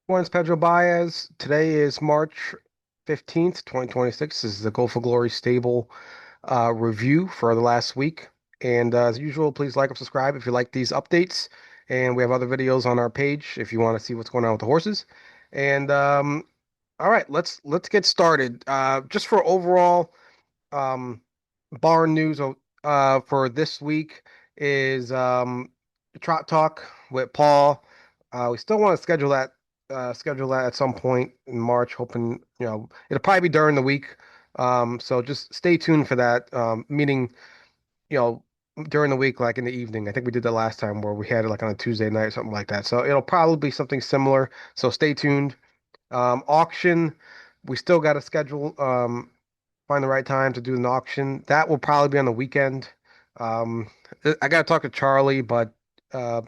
It's Pedro Baez. Today is March 15th, 2026. This is the Go for Glory stable review for the last week. And as usual, please like and subscribe if you like these updates. And we have other videos on our page if you want to see what's going on with the horses. And all right, let's get started. Just for overall um, barn news for this week is Trot Talk with Paul. We still want to schedule that at some point in March, hoping, it'll probably be during the week. So just stay tuned for that. Meaning, you know, during the week, like in the evening. I think we did that last time where we had it like on a Tuesday night or something like that. So it'll probably be something similar. So stay tuned. Auction, we still got to schedule, find the right time to do an auction. That will probably be on the weekend. Um, I got to talk to Charlie, but uh,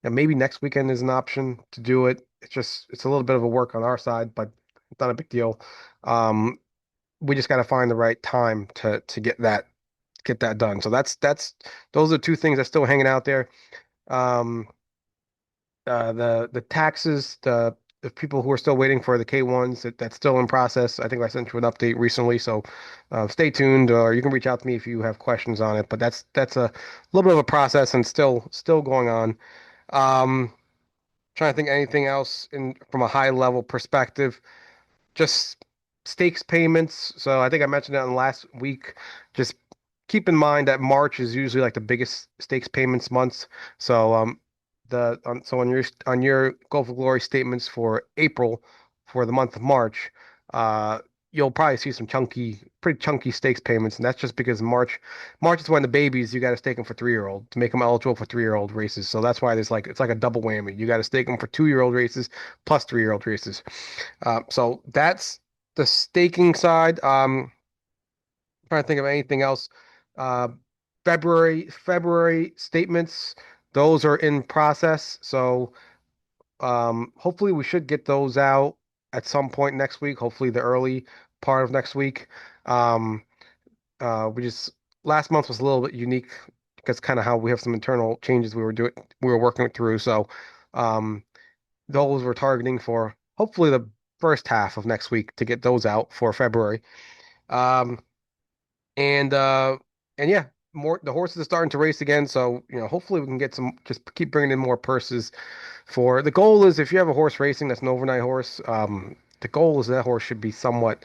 yeah, maybe next weekend is an option to do it. It's a little bit of a work on our side, but it's not a big deal. Um, we just got to find the right time to get that done. So that's those are two things that's still hanging out there. Um, the taxes, the people who are still waiting for the K1s, that's still in process. I think I sent you an update recently, so stay tuned, or you can reach out to me if you have questions on it. But that's a little bit of a process and still going on. Um, Trying to think anything else in from a high level perspective. Just stakes payments. So I think I mentioned that in the last week. Just keep in mind that March is usually like the biggest stakes payments months. So so on your Goal for Glory statements for April for the month of March, uh you'll probably see some pretty chunky stakes payments, and that's just because March is when the babies you got to stake them for 3-year-old to make them eligible for 3-year-old races. So that's why there's like it's like a double whammy. You got to stake them for 2-year-old races plus 3-year-old races. So that's the staking side. Trying to think of anything else. Uh, February statements, those are in process. So hopefully we should get those out at some point next week. Hopefully the early part of next week. Um, we just last month was a little bit unique because kind of how we have some internal changes we were working through. So um, those we're targeting for hopefully the first half of next week to get those out for February. Um, and uh, and yeah, more the horses are starting to race again. So hopefully we can get some. Just keep bringing in more purses. For the goal is if you have a horse racing that's an overnight horse, the goal is that horse should be somewhat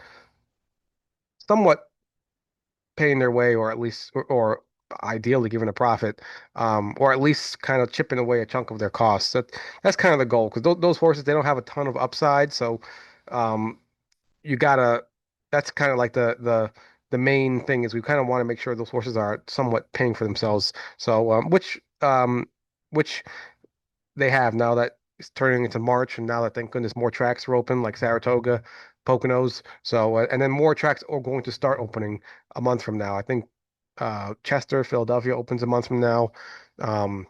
paying their way, or at least or ideally giving a profit, or at least kind of chipping away a chunk of their costs. That's kind of the goal because those horses they don't have a ton of upside. So um, you gotta that's kind of like the main thing is we kind of want to make sure those horses are somewhat paying for themselves. So which they have now that it's turning into March, and now that thank goodness more tracks are open like Saratoga, Poconos. So and then more tracks are going to start opening a month from now. I think Chester, Philadelphia opens a month from now. Um,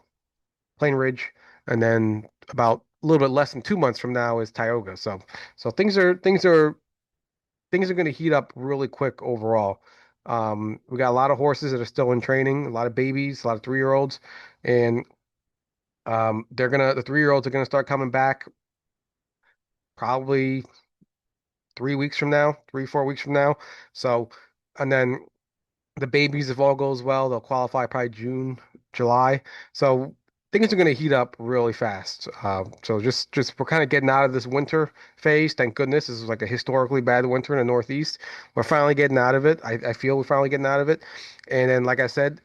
Plain Ridge, and then about a little bit less than 2 months from now is Tioga. So things are going to heat up really quick overall. We got a lot of horses that are still in training, a lot of babies, a lot of 3-year-olds, and the 3-year-olds are gonna start coming back probably 3 weeks from now, 3, 4 weeks from now. So, and then the babies, if all goes well, they'll qualify probably June, July. So things are going to heat up really fast. So just we're kind of getting out of this winter phase. Thank goodness. This was like a historically bad winter in the Northeast. We're finally getting out of it. I feel we're finally getting out of it. And then, like I said,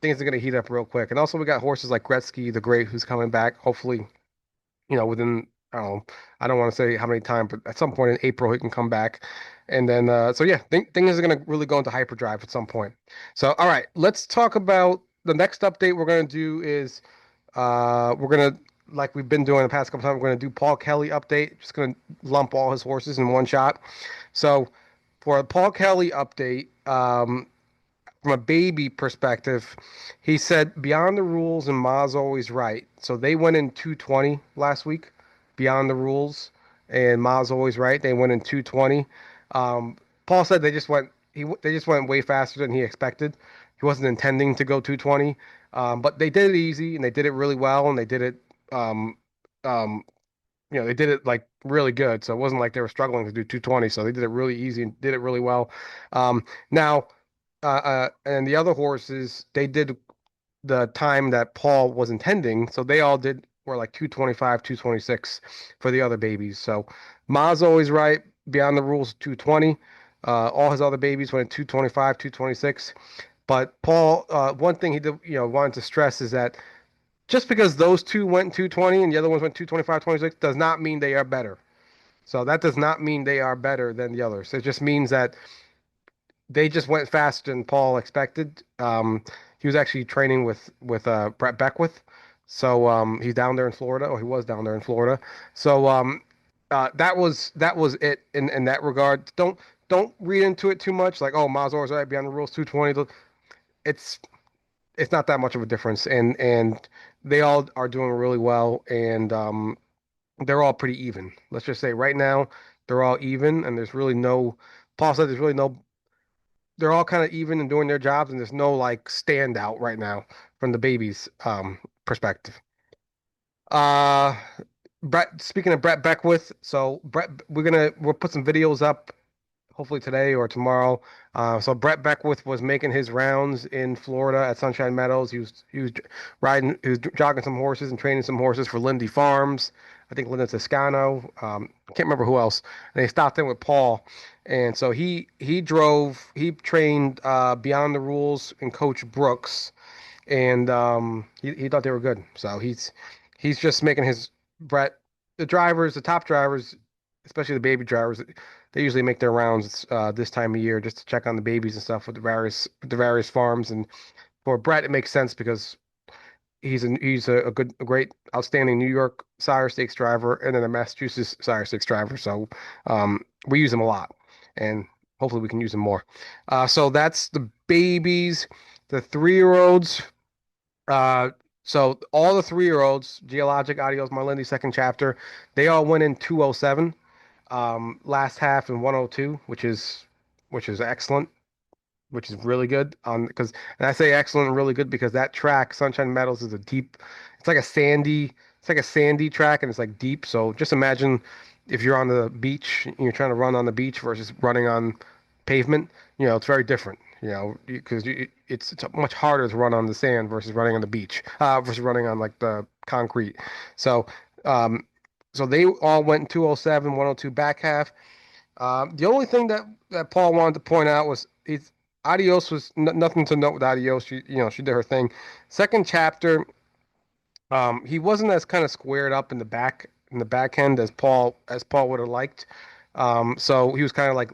things are going to heat up real quick. And also, we got horses like Gretzky the Great, who's coming back. Hopefully, within, I don't want to say how many times, but at some point in April he can come back. And then so yeah, things are gonna really go into hyperdrive at some point. So all right, let's talk about the next update we're gonna do is we're gonna like we've been doing the past couple times, we're gonna do Paul Kelley update. Just gonna lump all his horses in one shot. So for a Paul Kelley update, from a baby perspective, he said Beyond the Rules and Ma's Always Right. So they went in 220 last week, Beyond the Rules and Ma's Always Right. They went in 220. Paul said they just went way faster than he expected. He wasn't intending to go 220, but they did it easy and they did it really well and they did it um, um, they did it like really good. So it wasn't like they were struggling to do 220. So they did it really easy and did it really well. Now, and the other horses, they did the time that Paul was intending. So they all did were like 225, 226 for the other babies. So Ma's always right. Beyond the rules, 220. All his other babies went 225, 226. But Paul, one thing he did, wanted to stress is that just because those two went 220 and the other ones went 225, 26 does not mean they are better. So that does not mean they are better than the others. It just means that they just went faster than Paul expected. He was actually training with Brett Beckwith, so he's down there in Florida, or he was down there in Florida. So that was it in that regard. Don't read into it too much. Like, oh, Mazur's right beyond the rules 220. It's it's not that much of a difference, and they all are doing really well, and they're all pretty even. Let's just say right now they're all even, and there's really no. Paul said there's really no. They're all kind of even and doing their jobs, and there's no like standout right now from the babies' perspective. Uh, Brett. Speaking of Brett Beckwith, so Brett, we'll put some videos up hopefully today or tomorrow. So Brett Beckwith was making his rounds in Florida at Sunshine Meadows. He was riding, he was jogging some horses and training some horses for Lindy Farms. I think Linda Toscano. I can't remember who else. And they stopped in with Paul, and so he trained Beyond the Rules and Coach Brooks, and he thought they were good. So he's just making his Brett the drivers, the top drivers, especially the baby drivers. They usually make their rounds this time of year just to check on the babies and stuff with the various farms. And for Brett, it makes sense because he's a good, a great, outstanding New York Sire Stakes driver and then a Massachusetts Sire Stakes driver. So we use him a lot, and hopefully we can use him more. So that's the babies, the 3-year-olds. Uh, so all the 3-year-olds, Geologic, Adios, Marlindi, second chapter, they all went in 207. Last half in 102, which is excellent, which is really good. Because and I say excellent and really good because that track, Sunshine Meadows, is a deep. It's like a sandy track and it's like deep. So just imagine if you're on the beach and you're trying to run on the beach versus running on pavement. It's very different. Because it's much harder to run on the sand versus running on the beach, versus running on like the concrete. So, um, so they all went in 207, 102 back half. The only thing that Paul wanted to point out was he's Adios was nothing to note with Adios. She did her thing. Second chapter, he wasn't as kind of squared up in the back end as Paul would have liked. So he was kind of like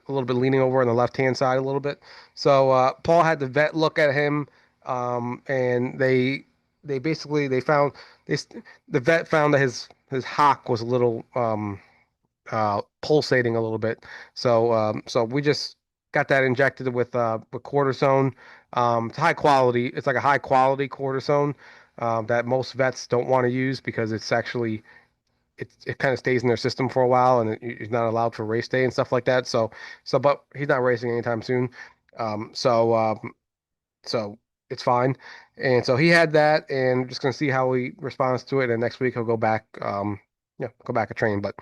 a little bit leaning over on the left hand side a little bit. So Paul had the vet look at him, and they basically they the vet found that his hock was a little pulsating a little bit. So we just got that injected with cortisone. It's high quality. It's like a high quality cortisone that most vets don't want to use because it's actually it kind of stays in their system for a while and he's not allowed for race day and stuff like that. But he's not racing anytime soon. So it's fine. And so he had that, and we're just gonna see how he responds to it. And next week he'll go back, go back and train. But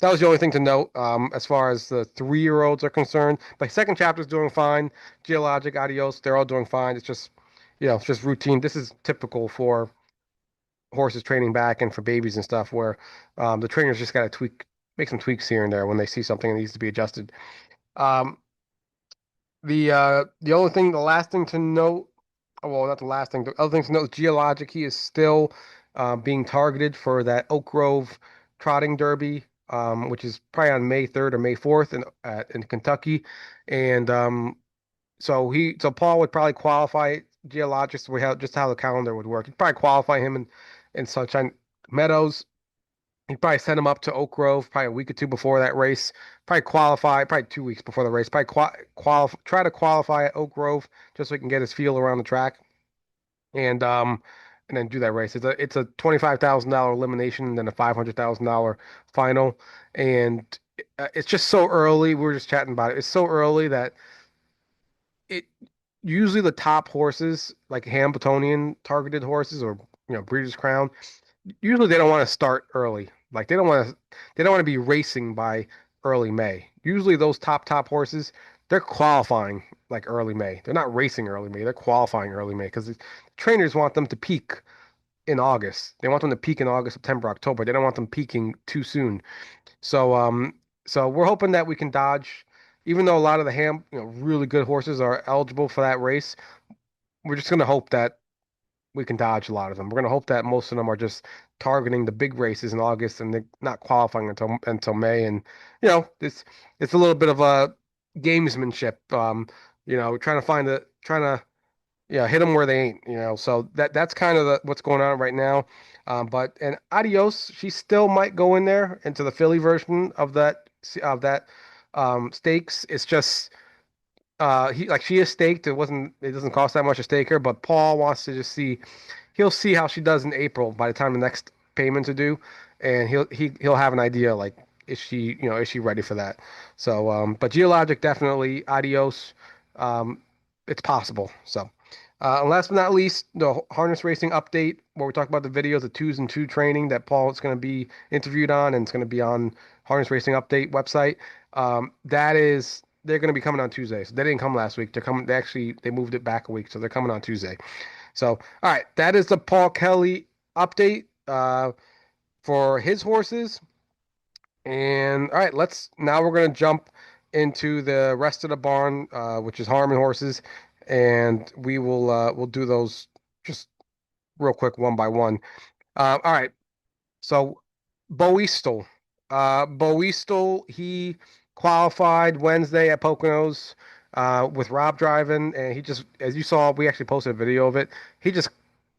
that was the only thing to note as far as the 3-year-olds are concerned. But second chapter's doing fine. Geologic, Adios, they're all doing fine. It's just routine. This is typical for horses training back and for babies and stuff, where the trainers just got to make some tweaks here and there when they see something that needs to be adjusted. Um, the last thing to note, well, not the last thing, the other thing to note, Geologic, he is still being targeted for that Oak Grove Trotting Derby, which is probably on May 3rd or May 4th in Kentucky, and so Paul would probably qualify Geologic, so just how the calendar would work. He'd probably qualify him in Sunshine Meadows. He'd probably send him up to Oak Grove probably a week or two before that race. Probably qualify, probably 2 weeks before the race. Probably try to qualify at Oak Grove just so he can get his feel around the track, and um, and then do that race. It's a $25,000 elimination and then a $500,000 final, and it's just so early. We were just chatting about it. It's so early that it usually the top horses like Hambletonian targeted horses or Breeders' Crown usually they don't want to start early Like they don't want to be racing by early May. Usually those top horses, they're qualifying like early May. They're not racing early May. They're qualifying early May because the trainers want them to peak in August. They want them to peak in August, September, October. They don't want them peaking too soon. So so we're hoping that we can dodge, even though a lot of the really good horses are eligible for that race. We're just gonna hope that we can dodge a lot of them. We're gonna hope that most of them are just targeting the big races in August and they're not qualifying until May. And it's a little bit of a gamesmanship. Trying to trying to hit them where they ain't. So that's kind of what's going on right now. But and Adios, she still might go in there into the Philly version of that stakes. It's just she is staked. It doesn't cost that much to stake her, but Paul wants to just see he'll see how she does in April by the time the next payments are due, and he'll have an idea like is she ready for that? So but Geologic definitely Adios, um, it's possible. So and last but not least, the harness racing update where we talk about the videos of twos and two training that Paul is going to be interviewed on, and it's going to be on harness racing update website. That is they're going to be coming on Tuesday. So they didn't come last week. They're coming. They moved it back a week, so they're coming on Tuesday. So, all right, that is the Paul Kelley update for his horses. And all right, we're going to jump into the rest of the barn, which is Harmon horses, and we'll do those just real quick one by one. All right, so Beaueastel, Beaueastel, he qualified Wednesday at Poconos with Rob driving, and he just, as you saw, we actually posted a video of it. He just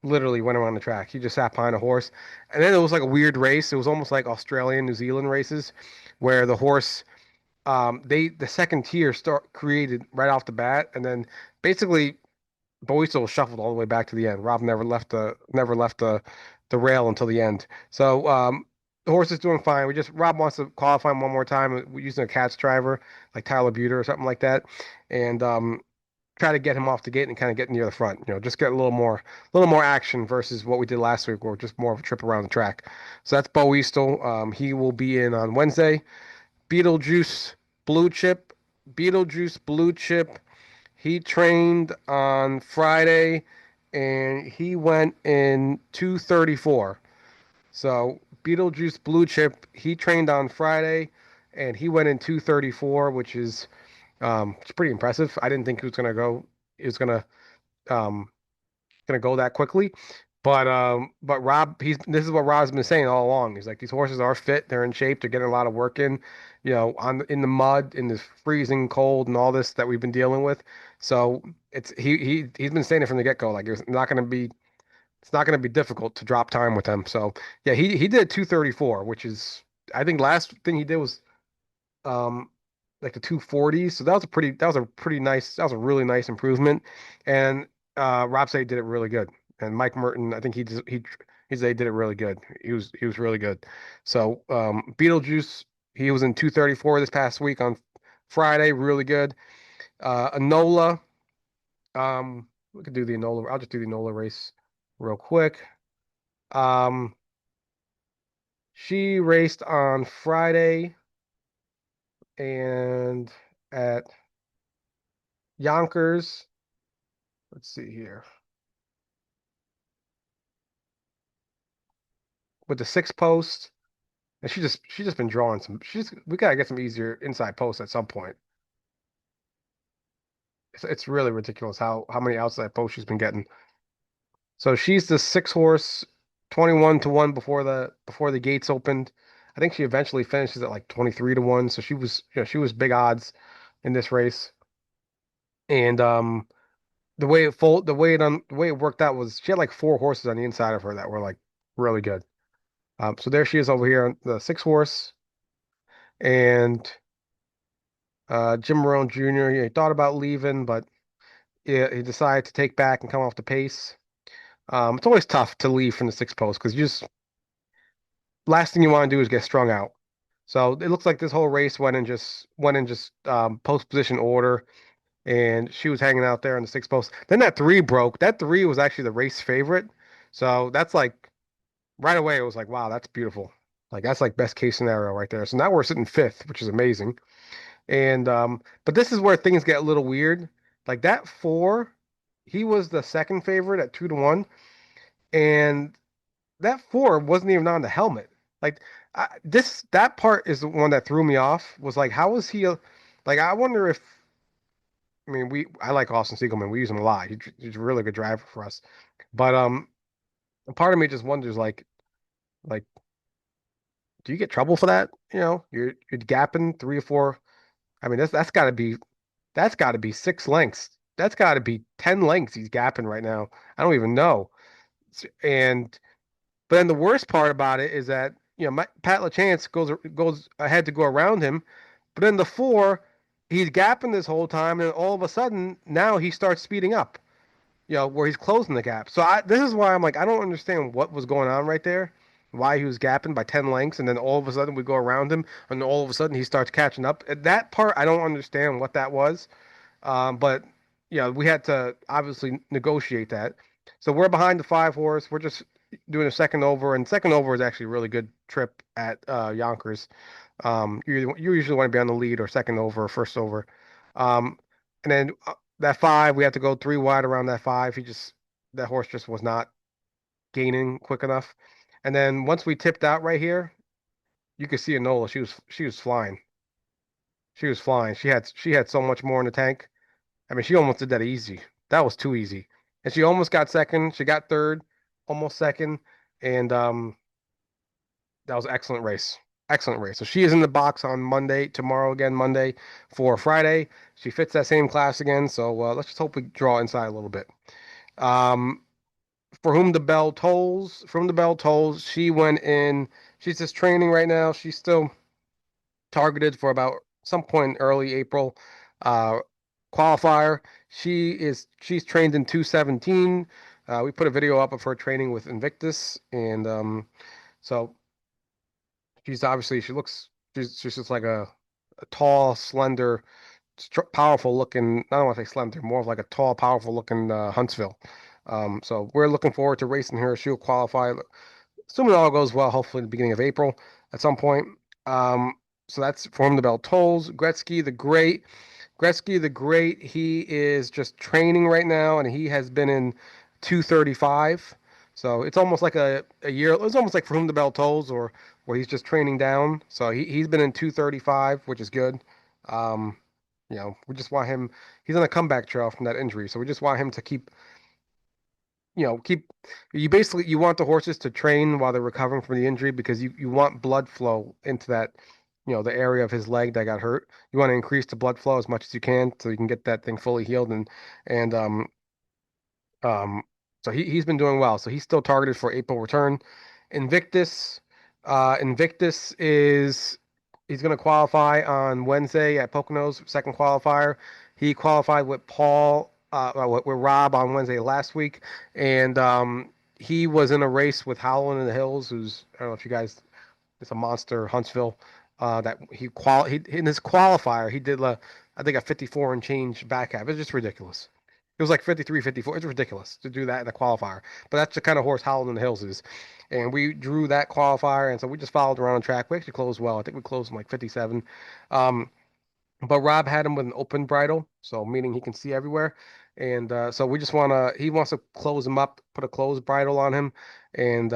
literally went around the track. He just sat behind a horse, and then it was like a weird race. It was almost like Australian, New Zealand races, where the horse, the second tier start created right off the bat, and then basically Boyce was shuffled all the way back to the end. Rob never left the rail until the end. So the horse is doing fine. Rob wants to qualify him one more time. We're using a catch driver like Tyler Buter or something like that, and try to get him off the gate and kind of get near the front. Just get a little more action versus what we did last week, where it was just more of a trip around the track. So that's Bo Eastel. He will be in on Wednesday. Beetlejuice Blue Chip. Beetlejuice Blue Chip. He trained on Friday and he went in 234. So Beetlejuice Blue Chip, he trained on Friday and he went in 234, which is it's pretty impressive. I didn't think he was um gonna go that quickly. But Rob, he's this is what Rob's been saying all along. He's like these horses are fit, they're in shape, they're getting a lot of work in, in the mud, in this freezing cold and all this that we've been dealing with. So he's been saying it from the get go, like it's not gonna be difficult to drop time with him. So yeah, he did 234, which is I think last thing he did was um like the 240s. So that was a really nice improvement. And Rob said he did it really good. And Mike Merton, I think he said he did it really good. He was really good. So Beetlejuice, he was in 234 this past week on Friday, really good. Enola, we could do the Enola. I'll just do the Enola race real quick. Um, she raced on Friday and at Yonkers. Let's see here. With the six post, and she just been drawing some. We gotta get some easier inside posts at some point. It's really ridiculous how many outside posts she's been getting. So she's the six horse, 21-1 before the gates opened. I think she eventually finishes at like 23-1. So she was big odds in this race. And the way it worked out was she had like four horses on the inside of her that were like really good. So there she is over here on the six horse. And Jim Marone Jr. He thought about leaving, but he decided to take back and come off the pace. It's always tough to leave from the sixth post because you just last thing you want to do is get strung out. So it looks like this whole race went in just post position order, and she was hanging out there in the sixth post. Then that three broke. That three was actually the race favorite. So that's like right away it was like, wow, that's beautiful. Like that's like best case scenario right there. So now we're sitting fifth, which is amazing. And but this is where things get a little weird. Like that four, he was the second favorite at 2-1, and that four wasn't even on the helmet. Like that part is the one that threw me off. Was like, how was he? Like, I wonder if I mean I like Austin Siegelman. We use him a lot. He's a really good driver for us. But a part of me just wonders like do you get trouble for that? You're gapping 3 or 4. I mean that's got to be 6 lengths. That's got to be 10 lengths he's gapping right now. I don't even know. And but then the worst part about it is that Pat LaChance goes ahead to go around him, but then the four he's gapping this whole time, and all of a sudden now he starts speeding up. Where he's closing the gap. So this is why I'm like, I don't understand what was going on right there, why he was gapping by 10 lengths, and then all of a sudden we go around him, and all of a sudden he starts catching up. That part, I don't understand what that was. But we had to obviously negotiate that. So we're behind the 5 horse. We're just doing a second over, and second over is actually a really good trip at Yonkers. You usually want to be on the lead or second over or first over. And then that five, we had to go 3 wide around that five. That horse just was not gaining quick enough. And then once we tipped out right here, you could see Enola. She was flying. She was flying. She had so much more in the tank. I mean, she almost did that easy. That was too easy. And she almost got second. She got third, almost second. And that was an excellent race. Excellent race. So she is in the box on Monday, tomorrow again, Monday for Friday. She fits that same class again. So let's just hope we draw inside a little bit. Um, for whom the bell tolls, from the bell tolls, she went in. She's just training right now. She's still targeted for about some point in early April uh, qualifier. She's trained in 217. We put a video up of her training with Invictus, and so she's just like a tall, slender, powerful looking. I don't want to say slender, more of like a tall, powerful looking Huntsville. So we're looking forward to racing her. She'll qualify, assuming all goes well. Hopefully, the beginning of April at some point. Um, so that's Form the Bell Tolls. Gretzky the Great, he is just training right now, and he has been in 235. So it's almost like a year. It's almost like For Whom the Bell Tolls, or where he's just training down. So he's been in 235, which is good. Um, we just want him. He's on a comeback trail from that injury, so we just want him to keep. You want the horses to train while they're recovering from the injury because you want blood flow into that, the area of his leg that got hurt. You want to increase the blood flow as much as you can so you can get that thing fully healed and um so he's been doing well. So he's still targeted for April return. Invictus, Invictus is he's going to qualify on Wednesday at Poconos, second qualifier. He qualified with with Rob on Wednesday last week, and he was in a race with Howland in the Hills, who's I don't know if you guys, it's a monster Huntsville. That he in his qualifier he did I think a 54 and change back half. It's just ridiculous. It was like 53, 54. It's ridiculous to do that in a qualifier. But that's the kind of horse Howland in the Hills is. And we drew that qualifier, and so we just followed around the track. We actually closed well. I think we closed in like 57. Um, but Rob had him with an open bridle, so meaning he can see everywhere. And so he wants to close him up, put a closed bridle on him, and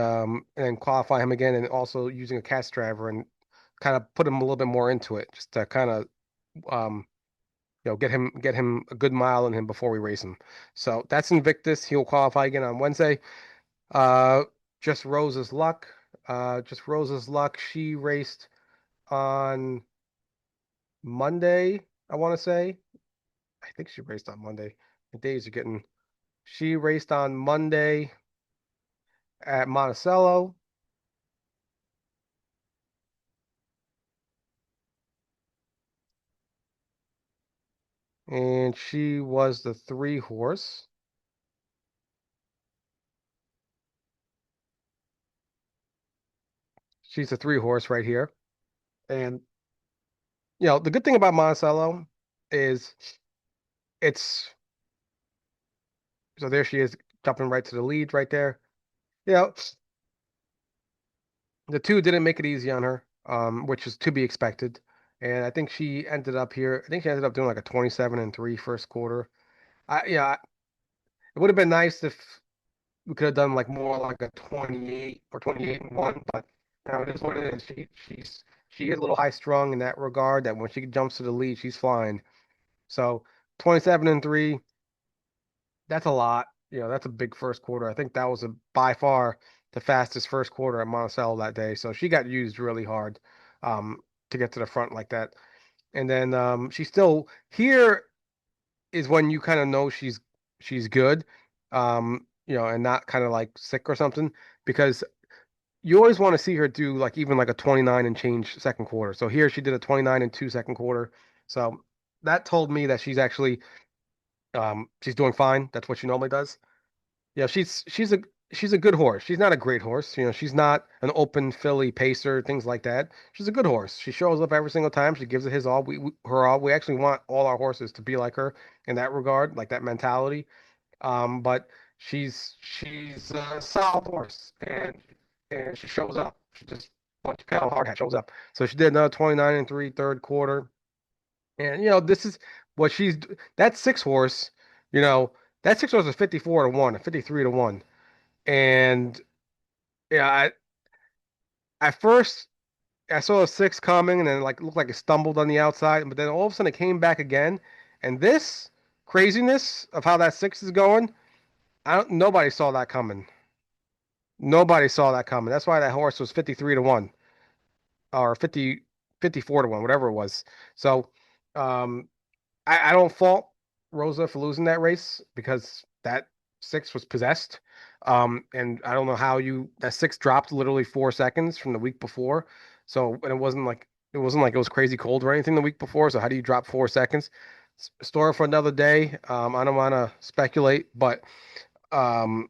qualify him again, and also using a cast driver and kind of put him a little bit more into it, just to kind of um, get him a good mile in him before we race him. So that's Invictus. He'll qualify again on Wednesday. Uh, just Rose's luck. Just Rose's luck. She raced on Monday, I want to say. I think she raced on Monday. The days are getting. She raced on Monday at Monticello, and she was the 3 horse. She's the 3 horse right here. And the good thing about Monticello is it's so there she is jumping right to the lead right there. You know, The two didn't make it easy on her, which is to be expected. And I think she ended up here. I think she ended up doing like a 27 and 3 first quarter. It would have been nice if we could have done like more like a 28 or 28 and 1, but it is what it is. She is a little high strung in that regard that when she jumps to the lead, she's flying. So 27 and 3, that's a lot. That's a big first quarter. I think that was by far the fastest first quarter at Monticello that day. So she got used really hard um, to get to the front like that. And then she still here is when you kind of know she's good, and not kind of like sick or something because you always want to see her do like even like a 29 and change second quarter. So here she did a 29 and 2 second quarter. So that told me that she's doing fine. That's what she normally does. Yeah, she's a good horse. She's not a great horse. She's not an open filly pacer, things like that. She's a good horse. She shows up every single time. She gives it his all. Her all. We actually want all our horses to be like her in that regard, like that mentality. But she's a solid horse, and she shows up. She just once you pedal hard, shows up. So she did another 29 and 3 third quarter, and this is what that six horse. You know that six horse is 54 to 1, 53 to 1. And yeah, at first I saw a six coming, and then like it looked like it stumbled on the outside, but then all of a sudden it came back again. And this craziness of how that six is going, nobody saw that coming. Nobody saw that coming. That's why that horse was 53 to 1 or 54 to 1, whatever it was. So, um, I don't fault Rosa for losing that race because that six was possessed. And I don't know how that six dropped literally 4 seconds from the week before. So, and it wasn't like it was crazy cold or anything the week before. So how do you drop 4 seconds? Story for another day. I don't want to speculate, but um,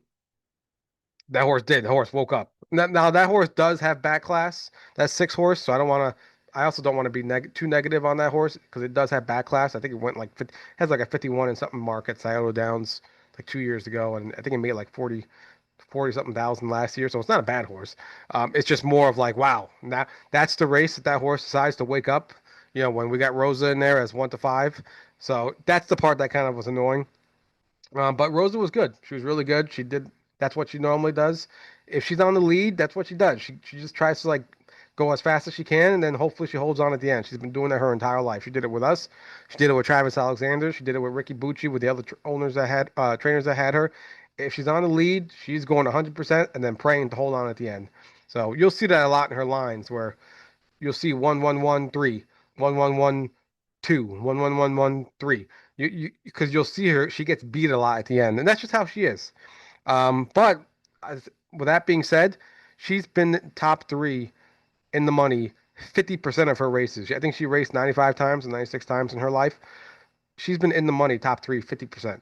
that horse did. The horse woke up. Now that horse does have back class. That's six horse, so I don't want to. I also don't want to be too negative on that horse because it does have back class. I think it went like 50, has like a 51 and something mark at Scioto Downs like 2 years ago, and I think it made like 40 something thousand last year. So it's not a bad horse. It's just more of like, wow, now that's the race that horse decides to wake up. When we got Rosa in there as 1 to 5. So that's the part that kind of was annoying. But Rosa was good. She was really good. She did. That's what she normally does. If she's on the lead, that's what she does. She just tries to like go as fast as she can, and then hopefully she holds on at the end. She's been doing that her entire life. She did it with us. She did it with Travis Alexander. She did it with Ricky Bucci, with the other owners that had trainers that had her. If she's on the lead, she's going 100% and then praying to hold on at the end. So you'll see that a lot in her lines where you'll see 1-1-1-3, 1-1-1-2, 1-1-1-1-3. Because you'll see her, she gets beat a lot at the end, and that's just how she is. But with that being said, she's been top three in the money 50% of her races. I think she raced 95 times and 96 times in her life. She's been in the money top three 50%.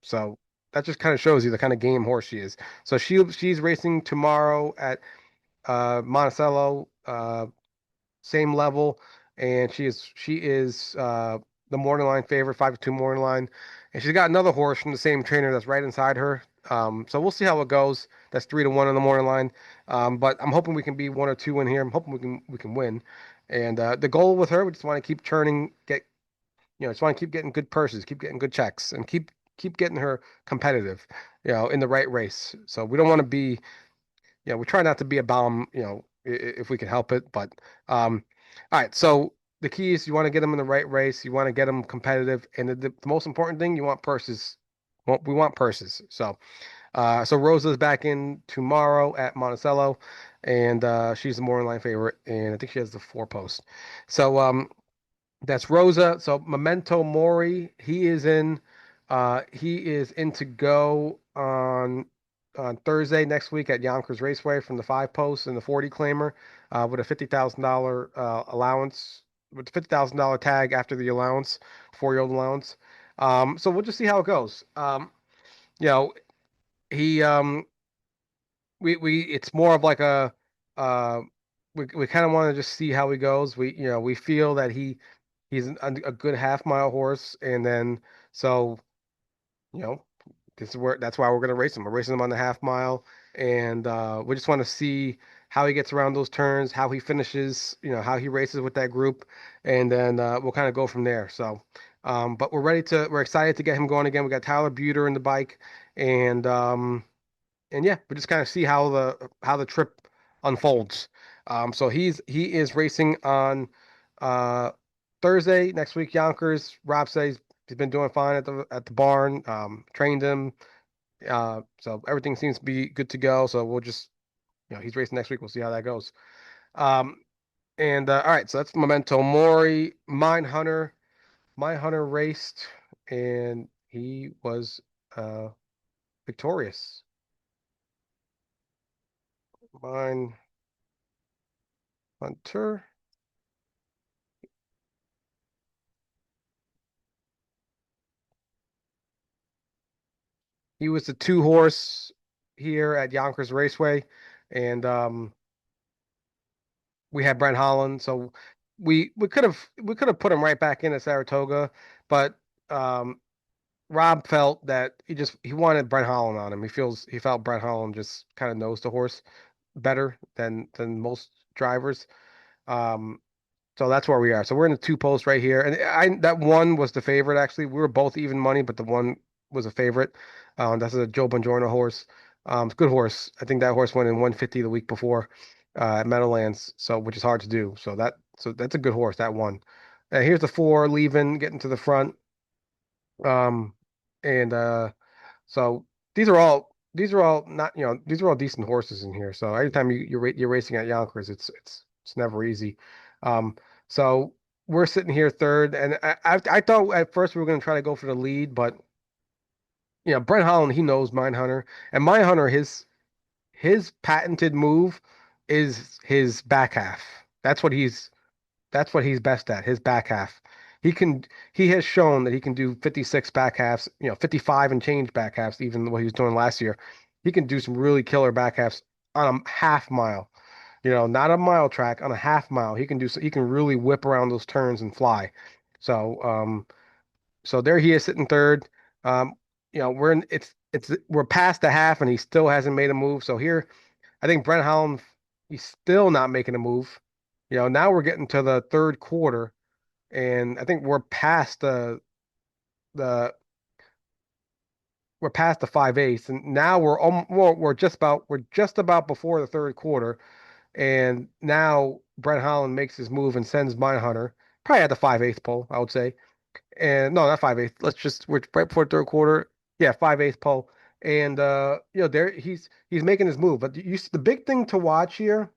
So that just kind of shows you the kind of game horse she is. So she's racing tomorrow at Monticello. Same level, and she is the morning line favorite, 5-2 morning line, and she's got another horse from the same trainer that's right inside her. So we'll see how it goes. That's 3-1 on the morning line, but I'm hoping we can be 1 or 2 in here. I'm hoping we can win, and the goal with her, we just want to keep churning, just want to keep getting good purses, keep getting good checks, and keep getting her competitive, in the right race. So we don't want to be we try not to be a bomb, if we can help it. But all right. So the key is you want to get them in the right race. You want to get them competitive, and the most important thing you want purses. Well, we want purses. So Rosa's back in tomorrow at Monticello, and she's the morning line favorite, and I think she has the 4 post. So that's Rosa. So Memento Mori, he is in to go on Thursday next week at Yonkers Raceway from the 5 post and the 40 claimer with a $50,000 allowance, with the $50,000 tag after the allowance, 4-year-old allowance. So we'll just see how it goes. You know, he we it's more of like uh we kind of want to just see how he goes. We feel that he's a good half mile horse, and then so you know that's why we're gonna race him. We're racing him on the half mile, and we just want to see how he gets around those turns, how he finishes, how he races with that group, and then we'll kind of go from there. So, but we're excited to get him going again. We got Tyler Buter in the bike, and yeah, we just kind of see how the trip unfolds. So he is racing on uh Thursday next week. Yonkers. Rob says he's been doing fine at the barn. Trained him. So everything seems to be good to go. So we'll just he's racing next week. We'll see how that goes. Um, and all right, so that's Memento Mori. Mine Hunter raced, and he was victorious. Mine Hunter. He was the two horse here at Yonkers Raceway, and we had Brent Holland. So we could have put him right back in at Saratoga, but um, Rob felt that he wanted Brent Holland on him. He felt Brent Holland just kind of knows the horse better than most drivers. Um, So that's where we are. So we're in the two post right here, and that one was the favorite actually. We were both even money, but the one was a favorite. That's a Joe Bongiorno horse. It's a good horse. I think that horse went in 150 the week before at Meadowlands, so which is hard to do. So that's a good horse. That one. Here's the four leaving, getting to the front. Um, and so these are all not these are all decent horses in here. So anytime you're racing at Yonkers, it's never easy. Um, so we're sitting here third, and I thought at first we were going to try to go for the lead, but Brent Holland, he knows Mindhunter, and Mindhunter his patented move is his back half. That's what he's best at, his back half. He can he has shown that he can do 56 back halves, 55 and change back halves, even what he was doing last year. He can do some really killer back halves on a half mile. Not a mile track, on a half mile. He can really whip around those turns and fly. So so there he is sitting third. Um, we're past the half and he still hasn't made a move. So here I think Brent Holland, he's still not making a move. Now we're getting to the third quarter, and I think the we're past the 5/8, and now we're just about before the third quarter, and now Brent Holland makes his move and sends Mindhunter probably at the 5/8 pole, I would say, and no, not 5/8. We're right before the third quarter, yeah, 5/8 pole, and there he's making his move, but the big thing to watch here.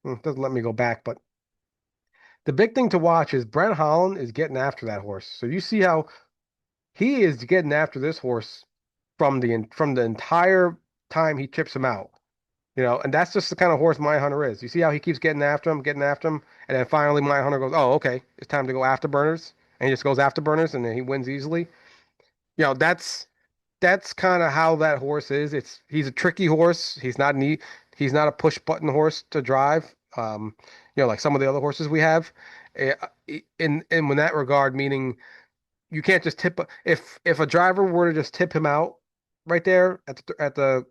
Doesn't let me go back, but the big thing to watch is Brent Holland is getting after that horse. So you see how he is getting after this horse from the entire time he chips him out. And that's just the kind of horse My Hunter is. You see how he keeps getting after him, and then finally My Hunter goes, "Oh, okay, it's time to go afterburners," and he just goes afterburners, and then he wins easily. That's kind of how that horse is. He's a tricky horse. He's not a push button horse to drive. Like some of the other horses we have. Eh, in that regard, meaning you can't just if a driver were to just tip him out right there at the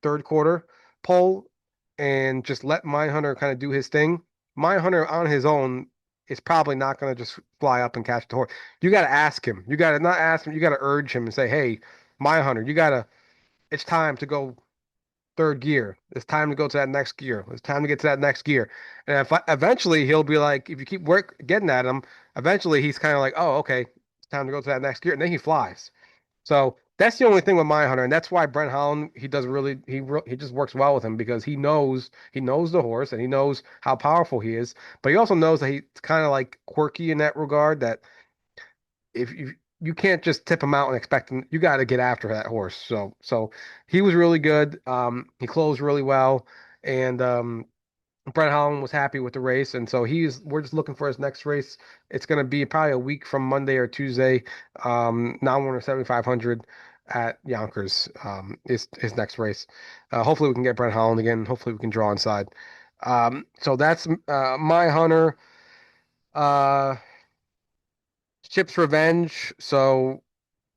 third quarter pole and just let Mindhunter kind of do his thing. Mindhunter on his own is probably not going to just fly up and catch the horse. You got to ask him. You got to not ask him. You got to urge him and say, "Hey, Mindhunter, it's time to go third gear. It's time to go to that next gear. It's time to get to that next gear." And eventually he'll be like, if you keep getting at him, eventually he's kind of like, "Oh, okay, it's time to go to that next gear," and then he flies. So that's the only thing with Hunter, and that's why Brent Holland he does really he just works well with him because he knows the horse and he knows how powerful he is, but he also knows that he's kind of like quirky in that regard. That if you can't just tip him out and expect him, you got to get after that horse. So he was really good. He closed really well, and Brent Holland was happy with the race, and so we're just looking for his next race. It's going to be probably a week from Monday or Tuesday. 7,500 at Yonkers is his next race. Hopefully we can get Brent Holland again. Hopefully we can draw inside. So that's my hunter. Uh, Chip's Revenge. So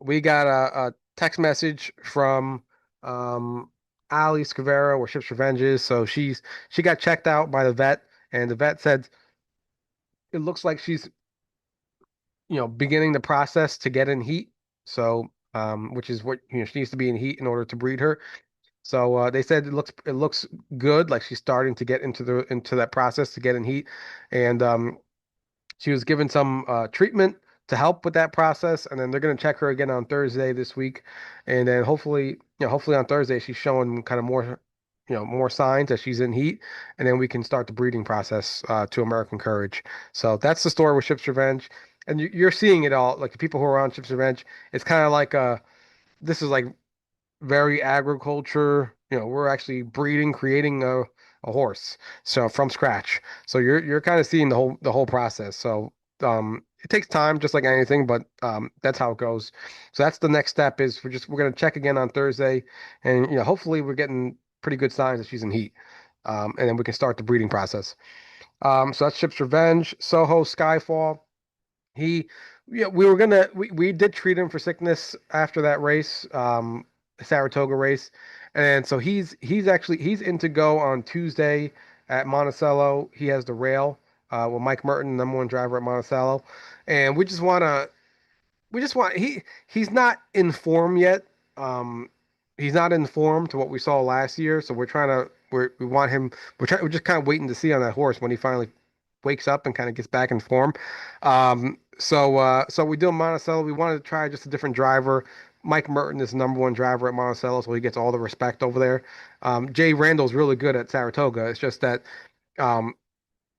we got a text message from um, Ali Scavera, where Ship's Revenge is. So she got checked out by the vet, and the vet said it looks like she's beginning the process to get in heat. So which is what she needs to be in heat in order to breed her. So they said it looks good, like she's starting to get into that process to get in heat, and she was given some treatment to help with that process, and then they're going to check her again on Thursday this week, and then hopefully on Thursday she's showing kind of more signs that she's in heat, and then we can start the breeding process to American Courage. So that's the story with Ship's Revenge, and you're seeing it all. Like the people who are on Ship's Revenge, it's kind of like this is like very agriculture. We're actually breeding, creating a horse, so from scratch. So you're kind of seeing the whole process. So it takes time, just like anything, but that's how it goes. So that's the next step is we're gonna check again on Thursday, and hopefully we're getting pretty good signs that she's in heat, and then we can start the breeding process. So that's Ship's Revenge, Soho Skyfall. He, yeah, we did treat him for sickness after that race, Saratoga race, and so he's in to go on Tuesday at Monticello. He has the rail with Mike Merton, number one driver at Monticello, and we just want he's not in form yet. Um, he's not in form to what we saw last year, so we want him. We're just kind of waiting to see on that horse when he finally wakes up and kind of gets back in form. So we do Monticello. We wanted to try just a different driver. Mike Merton is the number one driver at Monticello, so he gets all the respect over there. Jay Randall's really good at Saratoga. It's just that um,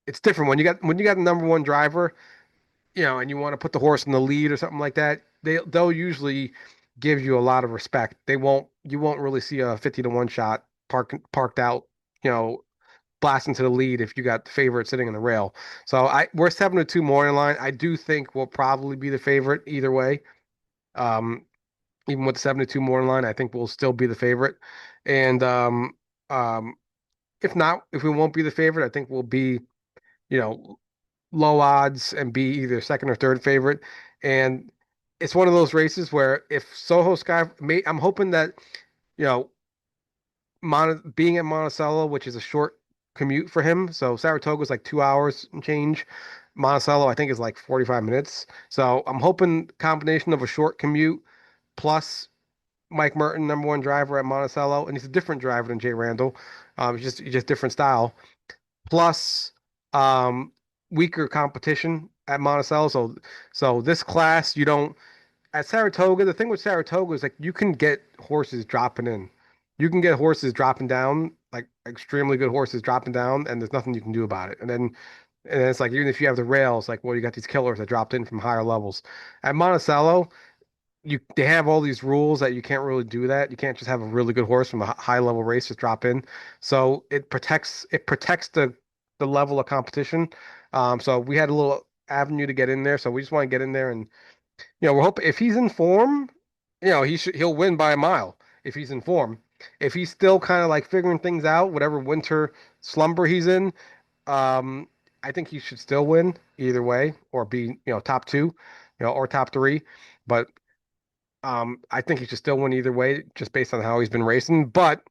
it's different when you got the number one driver, and you want to put the horse in the lead or something like that. They'll usually give you a lot of respect. You won't really see a 50 to 1 shot parked out, you know, blasting to the lead if you got the favorite sitting in the rail. So we're 7-2 morning line. I do think we'll probably be the favorite either way. Um, Even with the 7-2 morning line, I think we'll still be the favorite. And um, if not, if we won't be the favorite, I think we'll be, you know, low odds and be either second or third favorite. And it's one of those races where if Soho Sky, I'm hoping that, you know, being at Monticello, which is a short commute for him. So Saratoga is like 2 hours and change. Monticello, I think, is like 45 minutes. So I'm hoping combination of a short commute plus Mike Merton, number one driver at Monticello, and he's a different driver than Jay Randall. He's just different style. Plus, um, weaker competition at Monticello. So this class, you don't at Saratoga, the thing with Saratoga is like you can get horses dropping in. You can get horses dropping down, like extremely good horses dropping down, and there's nothing you can do about it. And then it's like even if you have the rails, like well, you got these killers that dropped in from higher levels. At Monticello, they have all these rules that you can't really do that. You can't just have a really good horse from a high level race just drop in. So it protects the level of competition. So we had a little avenue to get in there. So we just want to get in there and we're hoping if he's in form, he'll win by a mile if he's in form. If he's still kind of like figuring things out, whatever winter slumber he's in, um, I think he should still win either way or be, top two, or top three. But I think he should still win either way just based on how he's been racing. But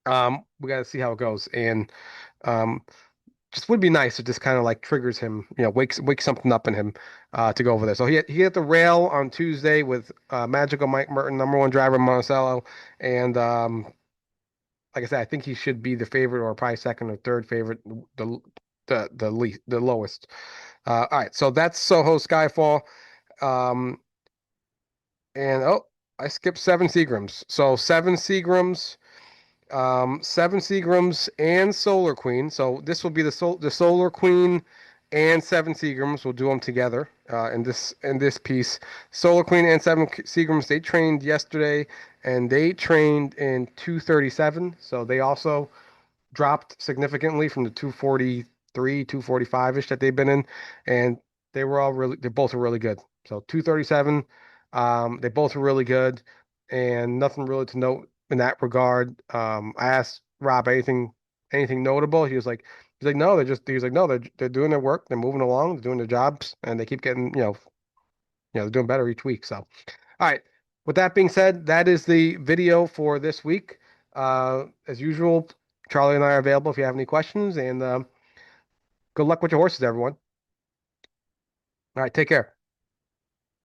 we got to see how it goes. And um, just would be nice. It just kind of like triggers him, wakes something up in him to go over there. So he hit the rail on Tuesday with Magical Mike Merton, number one driver Monticello, and like I said, I think he should be the favorite or probably second or third favorite, the lowest. All right, so that's Soho Skyfall, um, and I skipped seven Seagrams. So seven Seagrams and Solar Queen. So this will be the Solar Queen and seven Seagrams. We'll do them together in this piece. Solar Queen and seven Seagrams. They trained yesterday, and they trained in 237. So they also dropped significantly from the 243, 245 ish that they've been in, and they both were really good. So 237, they both were really good, and nothing really to note in that regard. I asked Rob anything notable. He's like no, they're doing their work, they're moving along, they're doing their jobs, and they keep getting they're doing better each week. So all right. With that being said, that is the video for this week. As usual, Charlie and I are available if you have any questions, and good luck with your horses, everyone. All right, take care.